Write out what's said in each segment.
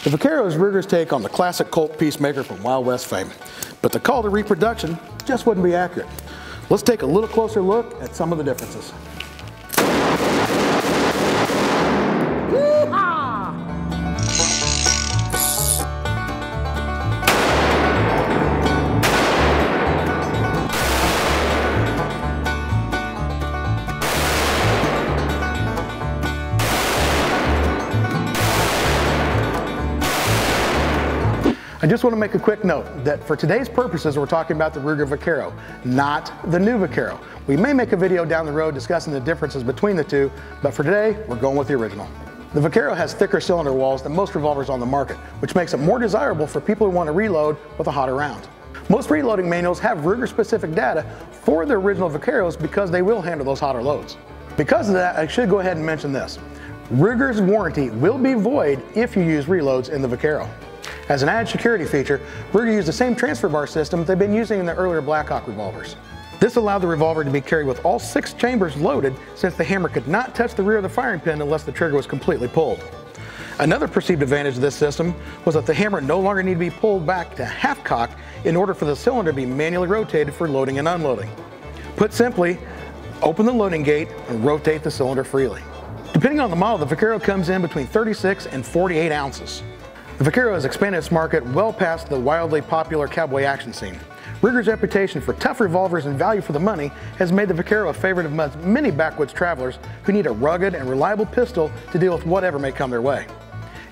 The Vaquero is Ruger's take on the classic Colt Peacemaker from Wild West fame, but the call to reproduction just wouldn't be accurate. Let's take a little closer look at some of the differences. I just want to make a quick note that for today's purposes, we're talking about the Ruger Vaquero, not the new Vaquero. We may make a video down the road discussing the differences between the two, but for today, we're going with the original. The Vaquero has thicker cylinder walls than most revolvers on the market, which makes it more desirable for people who want to reload with a hotter round. Most reloading manuals have Ruger-specific data for the original Vaqueros because they will handle those hotter loads. Because of that, I should go ahead and mention this. Ruger's warranty will be void if you use reloads in the Vaquero. As an added security feature, Ruger used the same transfer bar system they've been using in their earlier Blackhawk revolvers. This allowed the revolver to be carried with all 6 chambers loaded, since the hammer could not touch the rear of the firing pin unless the trigger was completely pulled. Another perceived advantage of this system was that the hammer no longer needed to be pulled back to half cock in order for the cylinder to be manually rotated for loading and unloading. Put simply, open the loading gate and rotate the cylinder freely. Depending on the model, the Vaquero comes in between 36 and 48 ounces. The Vaquero has expanded its market well past the wildly popular cowboy action scene. Ruger's reputation for tough revolvers and value for the money has made the Vaquero a favorite of many backwoods travelers who need a rugged and reliable pistol to deal with whatever may come their way.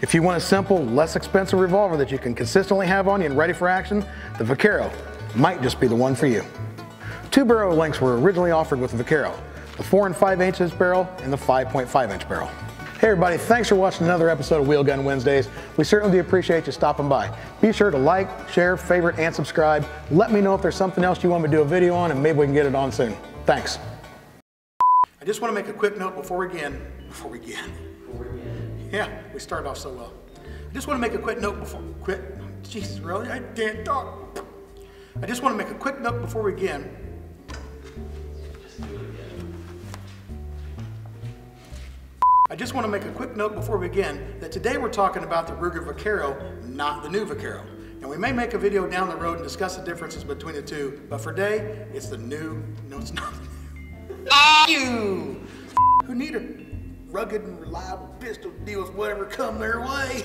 If you want a simple, less expensive revolver that you can consistently have on you and ready for action, the Vaquero might just be the one for you. 2 barrel lengths were originally offered with the Vaquero, the 4 and 5 inches barrel and the 5.5 inch barrel. Hey everybody, thanks for watching another episode of Wheelgun Wednesdays. We certainly do appreciate you stopping by. Be sure to like, share, favorite, and subscribe. Let me know if there's something else you want me to do a video on, and maybe we can get it on soon. Thanks. I just want to make a quick note before we begin. Yeah, we started off so well. I just want to make a quick note before, Jesus, really? I can't talk. I just want to make a quick note before we begin. I just want to make a quick note before we begin that today we're talking about the Ruger Vaquero, not the new Vaquero. And we may make a video down the road and discuss the differences between the two, but for today, it's the new, no it's not the new. You who need a rugged and reliable pistol to deal with whatever come their way.